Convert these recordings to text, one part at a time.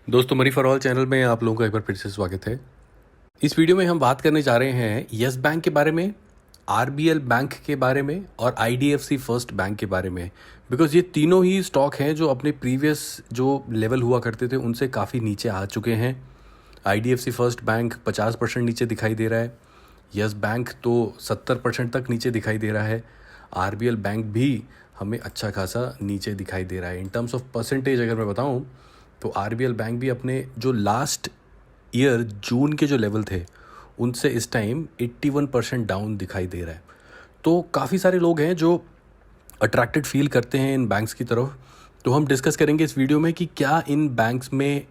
दोस्तों, money for all channel में आप लोगों का एक बार फिर से स्वागत है। इस वीडियो में हम बात करने जा रहे हैं यस बैंक के बारे में, आरबीएल बैंक के बारे में और आईडीएफसी फर्स्ट बैंक के बारे में। बिकॉज ये तीनों ही स्टॉक हैं जो अपने प्रीवियस जो लेवल हुआ करते थे उनसे काफ़ी नीचे आ चुके हैं। आईडीएफसी फर्स्ट बैंक 50% नीचे दिखाई दे रहा है, यस बैंक तो 70% तक नीचे दिखाई दे रहा है, आरबीएल बैंक भी हमें अच्छा खासा नीचे दिखाई दे रहा है। इन टर्म्स ऑफ परसेंटेज अगर मैं बताऊं तो आरबीएल बैंक भी अपने जो लास्ट ईयर जून के जो लेवल थे उनसे इस टाइम 81% डाउन दिखाई दे रहा है। तो काफ़ी सारे लोग हैं जो अट्रैक्टेड फील करते हैं इन बैंक्स की तरफ। तो हम डिस्कस करेंगे इस वीडियो में कि क्या इन बैंक्स में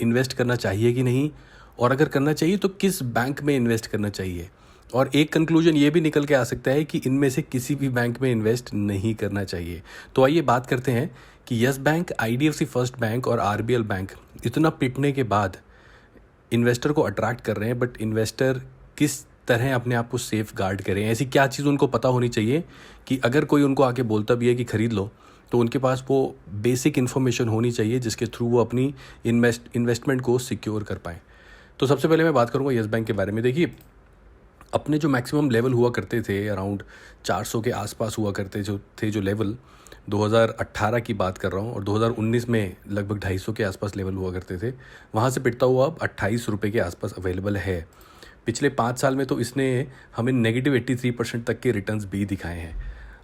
इन्वेस्ट करना चाहिए कि नहीं, और अगर करना चाहिए तो किस बैंक में इन्वेस्ट करना चाहिए। और एक कंक्लूजन ये भी निकल के आ सकता है कि इनमें से किसी भी बैंक में इन्वेस्ट नहीं करना चाहिए। तो आइए बात करते हैं कि yes bank, IDFC first bank और आरबीएल बैंक इतना पिटने के बाद इन्वेस्टर को अट्रैक्ट कर रहे हैं, बट इन्वेस्टर किस तरह अपने आप को सेफ गार्ड करें। ऐसी क्या चीज़ उनको पता होनी चाहिए कि अगर कोई उनको आके बोलता भी है कि ख़रीद लो तो उनके पास वो बेसिक इन्फॉर्मेशन होनी चाहिए जिसके थ्रू वो अपनी इन्वेस्टमेंट को सिक्योर कर पाएँ। तो सबसे पहले मैं बात करूँगा यस बैंक के बारे में। देखिए, अपने जो मैक्सिमम लेवल हुआ करते थे अराउंड 400 के आसपास हुआ करते जो लेवल 2018 की बात कर रहा हूँ, और 2019 में लगभग 250 के आसपास लेवल हुआ करते थे। वहाँ से पिटता हुआ अब 28 रुपये के आसपास अवेलेबल है। पिछले 5 साल में तो इसने हमें नेगेटिव 83% तक के रिटर्न्स भी दिखाए हैं।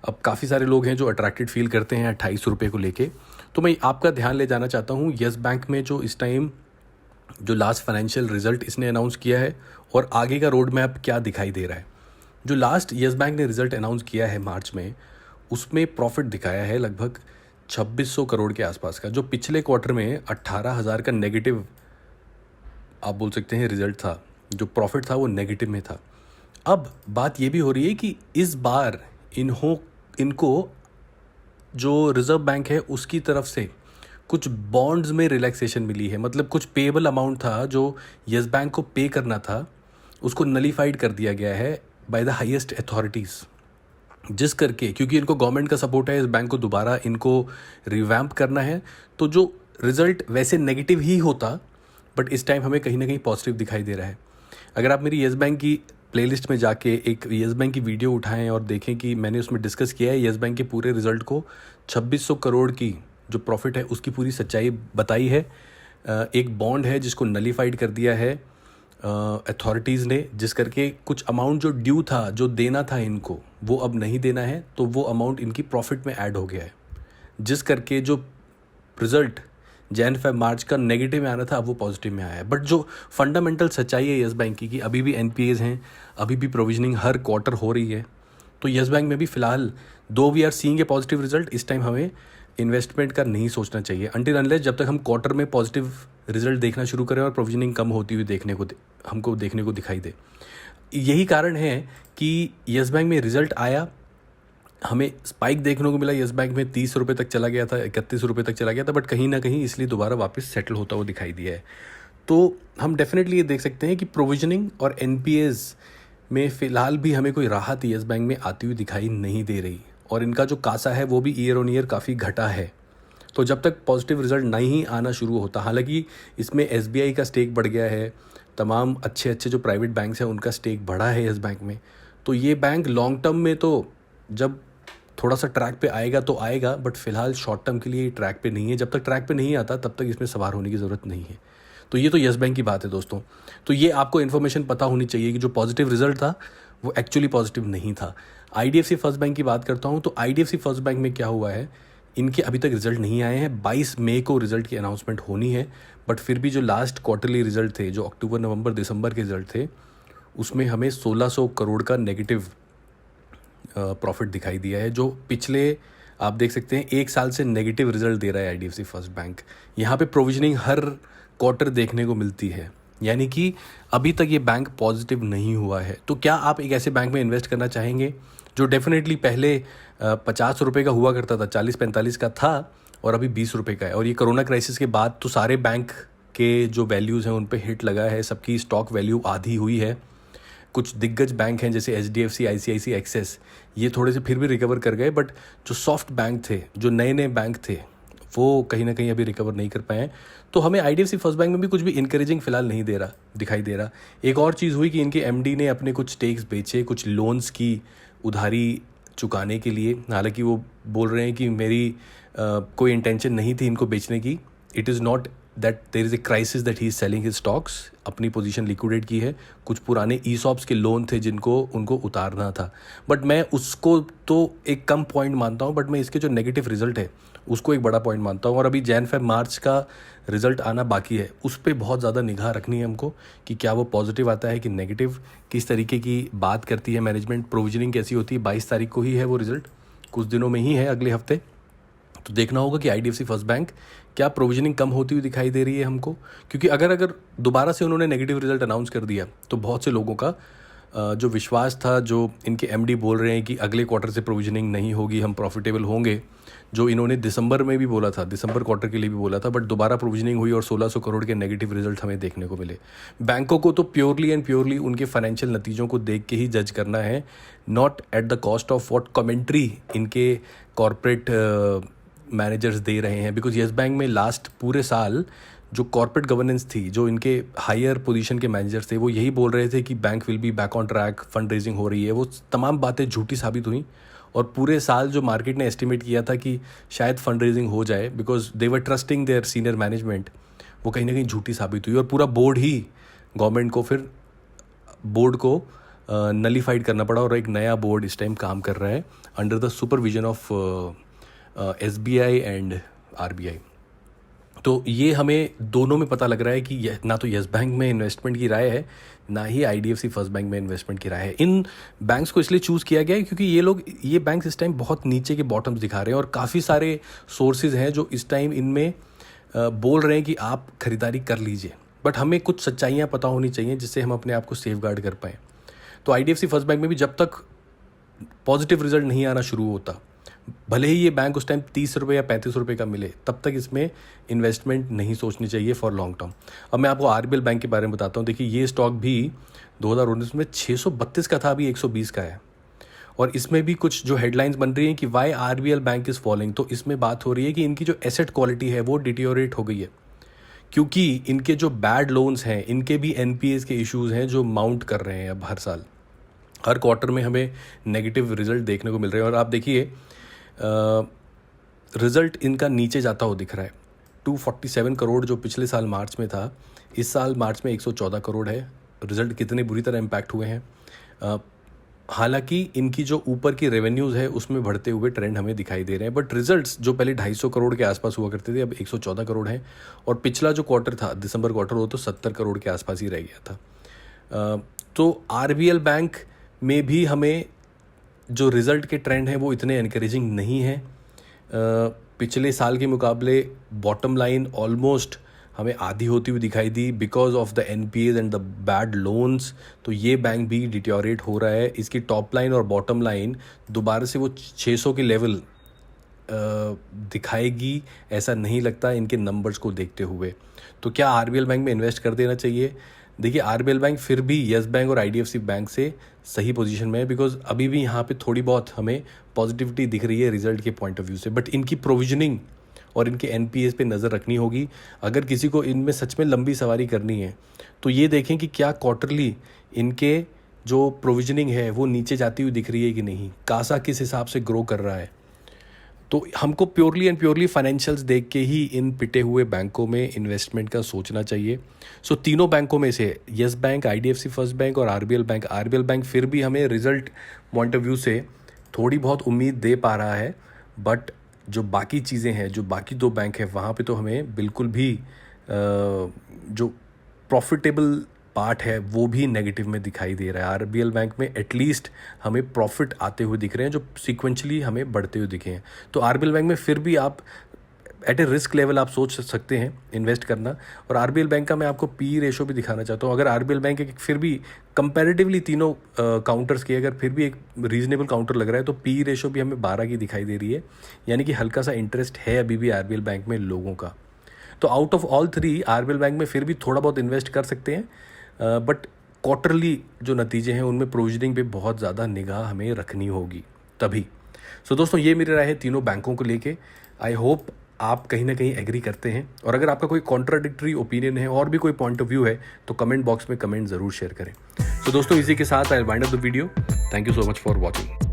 अब काफ़ी सारे लोग हैं जो अट्रैक्टेड फील करते हैं 28 रुपये को लेके। तो मैं आपका ध्यान ले जाना चाहता हूँ यस बैंक में जो इस टाइम जो लास्ट फाइनेंशियल रिजल्ट इसने अनाउंस किया है और आगे का रोड मैप क्या दिखाई दे रहा है। जो लास्ट यस बैंक ने रिजल्ट अनाउंस किया है मार्च में, उसमें प्रॉफिट दिखाया है लगभग 2600 करोड़ के आसपास का, जो पिछले क्वार्टर में 18,000 का नेगेटिव आप बोल सकते हैं रिजल्ट था। जो प्रॉफिट था वो नेगेटिव में था। अब बात ये भी हो रही है कि इस बार इनको जो रिजर्व बैंक है उसकी तरफ से कुछ बॉन्ड्स में रिलैक्सेशन मिली है। मतलब कुछ पेएबल अमाउंट था जो यस बैंक को पे करना था, उसको नलीफाइड कर दिया गया है बाय द हाईएस्ट अथॉरिटीज़। जिस करके, क्योंकि इनको गवर्नमेंट का सपोर्ट है, इस बैंक को दोबारा इनको रिवैम्प करना है, तो जो रिज़ल्ट वैसे नेगेटिव ही होता बट इस टाइम हमें कहीं ना कहीं पॉजिटिव दिखाई दे रहा है। अगर आप मेरी यस बैंक की प्लेलिस्ट में जाके एक यस बैंक की वीडियो उठाएं और देखें कि मैंने उसमें डिस्कस किया है यस बैंक के पूरे रिज़ल्ट को, 2600 करोड़ की जो प्रॉफिट है उसकी पूरी सच्चाई बताई है। एक बॉन्ड है जिसको नलीफाइड कर दिया है अथॉरिटीज़ ने, जिस करके कुछ अमाउंट जो ड्यू था, जो देना था इनको, वो अब नहीं देना है, तो वो अमाउंट इनकी प्रॉफिट में ऐड हो गया है। जिस करके जो रिज़ल्ट जैन फेब मार्च का नेगेटिव में आना था अब वो पॉजिटिव में आया है। बट जो फंडामेंटल सच्चाई है यस बैंक की कि अभी भी एनपीएज हैं, अभी भी प्रोविजनिंग हर क्वार्टर हो रही है। तो यस बैंक में भी फ़िलहाल दो we are seeing a positive result, इस टाइम हमें इन्वेस्टमेंट का नहीं सोचना चाहिए अनटिल अनलेस जब तक हम क्वार्टर में पॉजिटिव रिजल्ट देखना शुरू करें और प्रोविजनिंग कम होती हुई हमको देखने को दिखाई दे। यही कारण है कि यस बैंक में रिजल्ट आया, हमें स्पाइक देखने को मिला, यस बैंक में 30 रुपये तक चला गया था, 31 रुपये तक चला गया था, बट कहीं ना कहीं इसलिए दोबारा वापस सेटल होता हुआ दिखाई दिया है। तो हम डेफिनेटली ये देख सकते हैं कि प्रोविजनिंग और एनपीएज में फ़िलहाल भी हमें कोई राहत यस बैंक में आती हुई दिखाई नहीं दे रही, और इनका जो कासा है वो भी ईयर ऑन ईयर काफ़ी घटा है। तो जब तक पॉजिटिव रिजल्ट नहीं आना शुरू होता, हालांकि इसमें एसबीआई का स्टेक बढ़ गया है, तमाम अच्छे अच्छे जो प्राइवेट बैंक्स हैं उनका स्टेक बढ़ा है यस बैंक में, तो ये बैंक लॉन्ग टर्म में तो जब थोड़ा सा ट्रैक पे आएगा तो आएगा, बट फिलहाल शॉर्ट टर्म के लिए ट्रैक पे नहीं है। जब तक ट्रैक पे नहीं आता तब तक इसमें सवार होने की ज़रूरत नहीं है। तो ये तो यस बैंक की बात है दोस्तों। तो ये आपको इन्फॉर्मेशन पता होनी चाहिए कि जो पॉजिटिव रिजल्ट था वो एक्चुअली पॉजिटिव नहीं था। आईडीएफसी फर्स्ट बैंक की बात करता हूँ, तो आईडीएफसी फर्स्ट बैंक में क्या हुआ है, इनके अभी तक रिजल्ट नहीं आए हैं। 22 मई को रिजल्ट की अनाउंसमेंट होनी है, बट फिर भी जो लास्ट क्वार्टरली रिजल्ट थे, जो अक्टूबर नवंबर दिसंबर के रिजल्ट थे, उसमें हमें 1600 करोड़ का नेगेटिव प्रॉफिट दिखाई दिया है, जो पिछले आप देख सकते हैं 1 साल से नेगेटिव रिजल्ट दे रहा है आईडीएफसी फर्स्ट बैंक। यहाँ पे प्रोविजनिंग हर क्वार्टर देखने को मिलती है, यानी कि अभी तक ये बैंक पॉजिटिव नहीं हुआ है। तो क्या आप एक ऐसे बैंक में इन्वेस्ट करना चाहेंगे जो डेफिनेटली पहले 50 रुपये का हुआ करता था, 40-45 का था, और अभी 20 रुपये का है। और ये कोरोना क्राइसिस के बाद तो सारे बैंक के जो वैल्यूज़ हैं उन पे हिट लगा है, सबकी स्टॉक वैल्यू आधी हुई है। कुछ दिग्गज बैंक हैं जैसे एचडीएफसी, आईसीआईसीआई, एक्सिस, ये थोड़े से फिर भी रिकवर कर गए, बट जो सॉफ्ट बैंक थे, जो नए नए बैंक थे, वो कहीं ना कहीं अभी रिकवर नहीं कर पाए हैं। तो हमें आईडीएफसी फर्स्ट बैंक में भी कुछ भी इनकरेजिंग फिलहाल नहीं दिखाई दे रहा। एक और चीज़ हुई कि इनके एमडी ने अपने कुछ स्टेक्स बेचे कुछ लोन्स की उधारी चुकाने के लिए। हालांकि वो बोल रहे हैं कि मेरी कोई इंटेंशन नहीं थी इनको बेचने की। It is not that there is a crisis that he is selling his stocks. अपनी पोजीशन लिक्विडेट की है। कुछ पुराने ईसॉप्स के लोन थे जिनको उनको उतारना था। बट मैं उसको तो एक कम पॉइंट मानता हूँ, बट मैं इसके जो नेगेटिव रिजल्ट है उसको एक बड़ा पॉइंट मानता हूँ। और अभी जैन फेब मार्च का रिजल्ट आना बाकी है, उस पर बहुत ज़्यादा निगाह रखनी है हमको कि क्या वो पॉजिटिव आता है कि नेगेटिव, किस तरीके की बात करती है मैनेजमेंट, प्रोविजनिंग कैसी होती है। 22 तारीख को ही है वो रिजल्ट, कुछ दिनों में ही है, अगले हफ्ते। तो देखना होगा कि आईडीएफसी फर्स्ट बैंक क्या प्रोविजनिंग कम होती हुई दिखाई दे रही है हमको। क्योंकि अगर दोबारा से उन्होंने नेगेटिव रिजल्ट अनाउंस कर दिया तो बहुत से लोगों का जो विश्वास था, जो इनके एमडी बोल रहे हैं कि अगले क्वार्टर से प्रोविजनिंग नहीं होगी, हम प्रॉफिटेबल होंगे, जो इन्होंने दिसंबर में भी बोला था, दिसंबर क्वार्टर के लिए भी बोला था, बट दोबारा प्रोविजनिंग हुई और 1600 करोड़ के नेगेटिव रिजल्ट हमें देखने को मिले। बैंकों को तो प्योरली एंड प्योरली उनके फाइनेंशियल नतीजों को देख के ही जज करना है, not at the cost of what commentary इनके कॉरपोरेट मैनेजर्स दे रहे हैं। बिकॉज येस बैंक में लास्ट पूरे साल जो कॉर्पोरेट गवर्नेंस थी, जो इनके हायर पोजीशन के मैनेजर्स थे, वो यही बोल रहे थे कि bank will be back on track, fund raising हो रही है। वो तमाम बातें झूठी साबित हुई और पूरे साल जो मार्केट ने एस्टिमेट किया था कि शायद फंड रेजिंग हो जाए because they were trusting their senior management, वो कहीं ना कहीं झूठी साबित हुई। और पूरा बोर्ड ही गवर्नमेंट को फिर बोर्ड को नलीफाइड करना पड़ा और एक नया बोर्ड इस टाइम काम कर रहा है under the supervision of SBI and RBI. तो ये हमें दोनों में पता लग रहा है कि ना तो येस बैंक में इन्वेस्टमेंट की राय है, ना ही आईडीएफसी फर्स्ट बैंक में इन्वेस्टमेंट की राय है। इन बैंक्स को इसलिए चूज़ किया गया है क्योंकि ये बैंक्स इस टाइम बहुत नीचे के बॉटम्स दिखा रहे हैं और काफ़ी सारे सोर्सेज हैं जो इस टाइम इनमें बोल रहे हैं कि आप खरीदारी कर लीजिए। बट हमें कुछ सच्चाइयाँ पता होनी चाहिए जिससे हम अपने आप को सेफ गार्ड कर पाएँ। तो आईडीएफसी फर्स्ट बैंक में भी जब तक पॉजिटिव रिजल्ट नहीं आना शुरू होता, भले ही ये बैंक उस टाइम 30 रुपये या 35 रुपये का मिले, तब तक इसमें इन्वेस्टमेंट नहीं सोचनी चाहिए फॉर लॉन्ग टर्म। अब मैं आपको आरबीएल बैंक के बारे में बताता हूँ। देखिए, ये स्टॉक भी 2019 में 632 का था, अभी 120 का है। और इसमें भी कुछ जो हेडलाइंस बन रही हैं कि why RBL bank is falling, तो इसमें बात हो रही है कि इनकी जो एसेट क्वालिटी है वो डिटीरियोरेट हो गई है, क्योंकि इनके जो बैड लोन्स हैं, इनके भी एनपीएस के इश्यूज़ हैं जो माउंट कर रहे हैं। अब हर साल, हर क्वार्टर में हमें नेगेटिव रिजल्ट देखने को मिल रहे हैं। और आप देखिए, रिज़ल्ट इनका नीचे जाता हुआ दिख रहा है। 247 करोड़ जो पिछले साल मार्च में था, इस साल मार्च में 114 करोड़ है। रिज़ल्ट कितने बुरी तरह इम्पैक्ट हुए हैं। हालांकि इनकी जो ऊपर की रेवेन्यूज़ है उसमें बढ़ते हुए ट्रेंड हमें दिखाई दे रहे हैं, बट रिजल्ट्स जो पहले 250 करोड़ के आसपास हुआ करते थे, अब 114 करोड़ हैं। और पिछला जो क्वार्टर था, दिसंबर क्वार्टर, वो तो 70 करोड़ के आसपास ही रह गया था। तो आरबीएल बैंक में भी हमें जो रिज़ल्ट के ट्रेंड हैं वो इतने एनकरेजिंग नहीं है। पिछले साल के मुकाबले बॉटम लाइन ऑलमोस्ट हमें आधी होती हुई दिखाई दी because of the NPAs and the bad loans. तो ये बैंक भी डिटोरेट हो रहा है। इसकी टॉप लाइन और बॉटम लाइन दोबारा से वो 600 के लेवल दिखाएगी, ऐसा नहीं लगता इनके नंबर्स को देखते हुए। तो क्या आरबीएल बैंक में इन्वेस्ट कर देना चाहिए? देखिए, आरबीएल बैंक फिर भी येस बैंक और आईडीएफसी बैंक से सही पोजीशन में है, बिकॉज अभी भी यहाँ पे थोड़ी बहुत हमें पॉजिटिविटी दिख रही है रिजल्ट के पॉइंट ऑफ व्यू से। बट इनकी प्रोविजनिंग और इनके एनपीएस पे नज़र रखनी होगी। अगर किसी को इनमें सच में लंबी सवारी करनी है तो ये देखें कि क्या क्वार्टरली इनके जो प्रोविजनिंग है वो नीचे जाती हुई दिख रही है कि नहीं, कासा किस हिसाब से ग्रो कर रहा है। तो हमको प्योरली एंड प्योरली फाइनेंशियल्स देख के ही इन पिटे हुए बैंकों में इन्वेस्टमेंट का सोचना चाहिए। सो तीनों बैंकों में से yes bank, IDFC first bank और आरबीएल बैंक फिर भी हमें रिजल्ट पॉइंट ऑफ व्यू से थोड़ी बहुत उम्मीद दे पा रहा है। बट जो बाकी चीज़ें हैं, जो बाकी दो बैंक हैं, वहाँ पे तो हमें बिल्कुल भी जो प्रॉफिटेबल पार्ट है वो भी नेगेटिव में दिखाई दे रहा है। आरबीएल बैंक में एटलीस्ट हमें प्रॉफिट आते हुए दिख रहे हैं जो सीक्वेंशली हमें बढ़ते हुए दिखे हैं। तो आरबीएल बैंक में फिर भी आप एट ए रिस्क लेवल आप सोच सकते हैं इन्वेस्ट करना। और आरबीएल बैंक का मैं आपको पी रेशो भी दिखाना चाहता हूँ। अगर आरबीएल बैंक एक फिर भी कंपैरेटिवली तीनों काउंटर्स की अगर फिर भी एक रीजनेबल काउंटर लग रहा है, तो पी रेशो भी हमें 12 की दिखाई दे रही है, यानी कि हल्का सा इंटरेस्ट है अभी भी आरबीएल बैंक में लोगों का। तो out of all three RBL bank में फिर भी थोड़ा बहुत इन्वेस्ट कर सकते हैं, बट क्वार्टरली जो नतीजे हैं उनमें प्रोविजनिंग पे बहुत ज़्यादा निगाह हमें रखनी होगी तभी। सो दोस्तों, ये मेरी राय है तीनों बैंकों को लेके। आई होप आप कहीं ना कहीं एग्री करते हैं, और अगर आपका कोई कॉन्ट्राडिक्टरी ओपिनियन है और भी कोई पॉइंट ऑफ व्यू है तो कमेंट बॉक्स में कमेंट ज़रूर शेयर करें। तो दोस्तों, इसी के साथ I wind up the video. Thank you so much for watching.